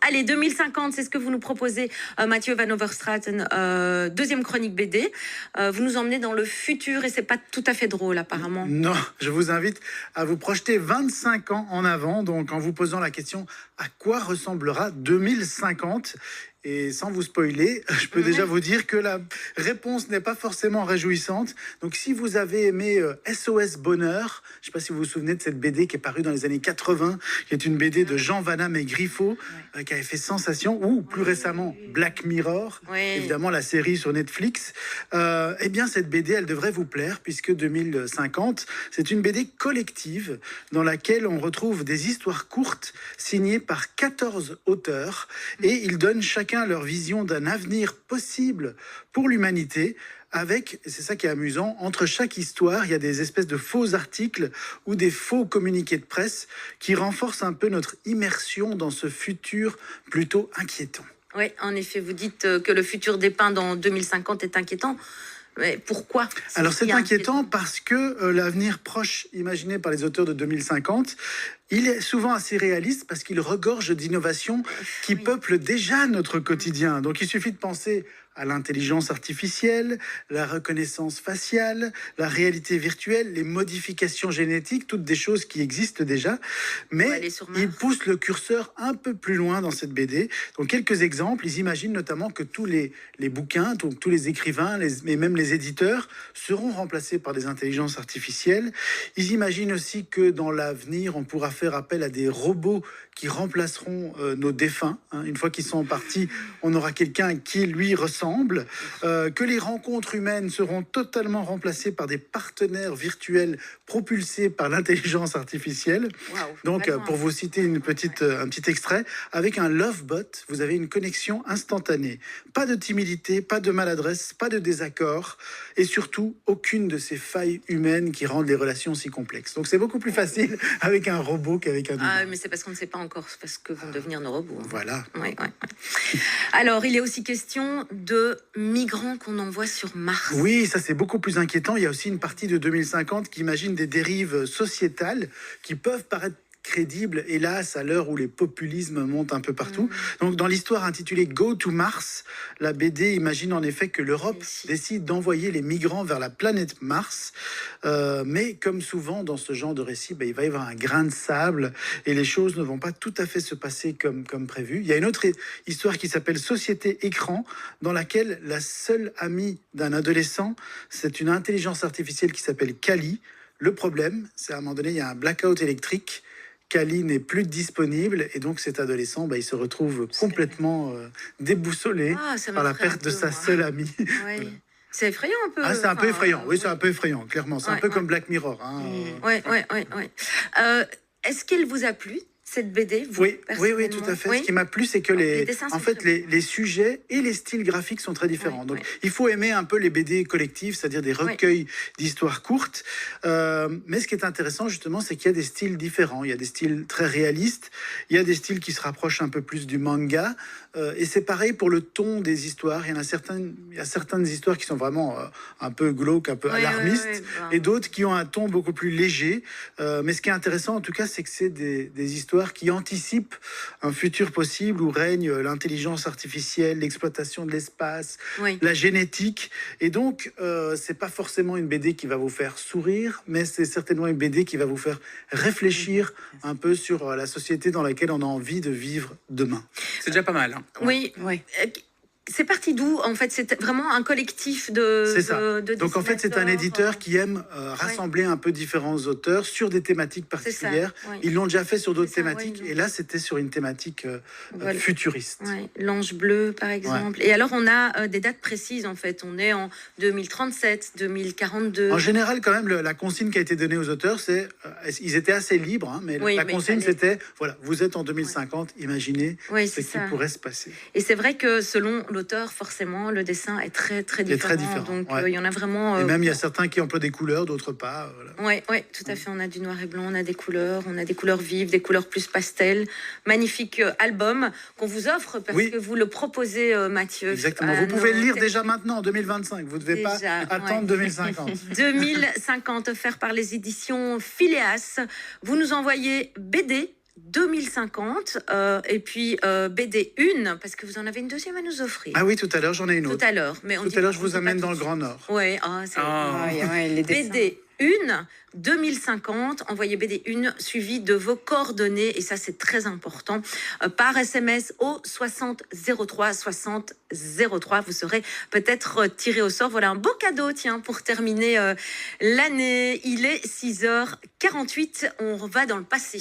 Allez, 2050, c'est ce que vous nous proposez, Mathieu Van Overstraten, deuxième chronique BD. Vous nous emmenez dans le futur et c'est pas tout à fait drôle apparemment. Non, je vous invite à vous projeter 25 ans en avant, donc en vous posant la question à quoi ressemblera 2050 ? Et sans vous spoiler, je peux déjà vous dire que la réponse n'est pas forcément réjouissante. Donc si vous avez aimé SOS Bonheur, je ne sais pas si vous vous souvenez de cette BD qui est parue dans les années 80, qui est une BD de Jean Van Damme et Griffo, qui avait fait sensation, ou plus récemment Black Mirror, évidemment la série sur Netflix. Eh bien cette BD, elle devrait vous plaire, puisque 2050, c'est une BD collective dans laquelle on retrouve des histoires courtes signées par 14 auteurs, et ils donnent chacun leur vision d'un avenir possible pour l'humanité, avec, c'est ça qui est amusant, entre chaque histoire, il y a des espèces de faux articles ou des faux communiqués de presse qui renforcent un peu notre immersion dans ce futur plutôt inquiétant. Oui, en effet, vous dites que le futur dépeint dans 2050 est inquiétant. Mais pourquoi ? Alors c'est inquiétant parce que l'avenir proche imaginé par les auteurs de 2050, il est souvent assez réaliste parce qu'il regorge d'innovations qui peuplent déjà notre quotidien. Donc il suffit de penser à l'intelligence artificielle, la reconnaissance faciale, la réalité virtuelle, les modifications génétiques, toutes des choses qui existent déjà. Mais ils poussent le curseur un peu plus loin dans cette BD. Donc quelques exemples, ils imaginent notamment que tous les bouquins, donc tous les écrivains, et même les éditeurs seront remplacés par des intelligences artificielles. Ils imaginent aussi que dans l'avenir, on pourra faire appel à des robots qui remplaceront nos défunts. Une fois qu'ils sont partis, on aura quelqu'un qui lui ressemble. Que les rencontres humaines seront totalement remplacées par des partenaires virtuels propulsés par l'intelligence artificielle. Donc, pour vous citer un petit extrait, avec un Lovebot, vous avez une connexion instantanée. Pas de timidité, pas de maladresse, pas de désaccord, et surtout, aucune de ces failles humaines qui rendent les relations si complexes. Donc, c'est beaucoup plus facile avec un robot qu'avec un humain. Ah, mais c'est parce qu'on ne sait pas encore ce que vont devenir nos robots. Voilà. Ouais. Alors, il est aussi question de migrants qu'on envoie sur Mars. Oui, ça c'est beaucoup plus inquiétant. Il y a aussi une partie de 2050 qui imagine des dérives sociétales qui peuvent paraître crédible, hélas, à l'heure où les populismes montent un peu partout. Donc, dans l'histoire intitulée Go to Mars, la BD imagine en effet que l'Europe décide d'envoyer les migrants vers la planète Mars. Mais comme souvent dans ce genre de récit, il va y avoir un grain de sable et les choses ne vont pas tout à fait se passer comme prévu. Il y a une autre histoire qui s'appelle Société Écran, dans laquelle la seule amie d'un adolescent, c'est une intelligence artificielle qui s'appelle Kali. Le problème, c'est à un moment donné, il y a un blackout électrique. Kali n'est plus disponible et donc cet adolescent, il se retrouve complètement déboussolé par la perte de sa seule amie. Oui. C'est effrayant un peu. Ah, c'est un peu effrayant, oui, c'est un peu effrayant, clairement. C'est un peu comme Black Mirror. Oui. Est-ce qu'elle vous a plu, cette BD, oui, tout à fait. Ce qui m'a plu, c'est que les sujets et les styles graphiques sont très différents. Donc, il faut aimer un peu les BD collectives, c'est-à-dire des recueils d'histoires courtes. Mais ce qui est intéressant, justement, c'est qu'il y a des styles différents. Il y a des styles très réalistes. Il y a des styles qui se rapprochent un peu plus du manga. Et c'est pareil pour le ton des histoires. Il y a certaines histoires qui sont vraiment un peu glauques, un peu alarmistes, et d'autres qui ont un ton beaucoup plus léger. Mais ce qui est intéressant, en tout cas, c'est que c'est des histoires qui anticipent un futur possible où règne l'intelligence artificielle, l'exploitation de l'espace, la génétique. Et donc, c'est pas forcément une BD qui va vous faire sourire, mais c'est certainement une BD qui va vous faire réfléchir un peu sur la société dans laquelle on a envie de vivre demain. C'est déjà pas mal. Oui. C'est parti d'où ? En fait, c'est vraiment un collectif de... C'est ça. Donc, en fait, c'est un éditeur qui aime rassembler un peu différents auteurs sur des thématiques particulières. Ils l'ont déjà fait sur d'autres thématiques. Et là, c'était sur une thématique futuriste. L'Ange bleu, par exemple. Et alors, on a des dates précises, en fait. On est en 2037, 2042. En général, quand même, la consigne qui a été donnée aux auteurs, c'est... ils étaient assez libres, mais la consigne, c'était... Voilà, vous êtes en 2050, imaginez ce qui pourrait se passer. Et c'est vrai que selon l'auteur, forcément, le dessin est très, très différent. Donc, il y en a vraiment... et même, il y a certains qui emploient des couleurs, d'autres pas. Oui, tout à fait. On a du noir et blanc, on a des couleurs vives, des couleurs plus pastel. Magnifique album qu'on vous offre parce que vous le proposez, Mathieu. Exactement. Vous pouvez le lire déjà maintenant, en 2025. Vous ne devez pas attendre 2050. 2050, offert par les éditions Phileas. Vous nous envoyez BD 2050 et puis BD 1, parce que vous en avez une deuxième à nous offrir. Ah oui, tout à l'heure, j'en ai une Tout autre. à l'heure. Mais Tout à l'heure, je vous amène dans le Grand Nord. Oui, Les dessins. BD 1 2050, envoyez BD 1 suivi de vos coordonnées, et ça c'est très important, par SMS au 60 03 60 03. Vous serez peut-être tiré au sort. Voilà un beau cadeau, tiens, pour terminer l'année. Il est 6h48, on va dans le passé.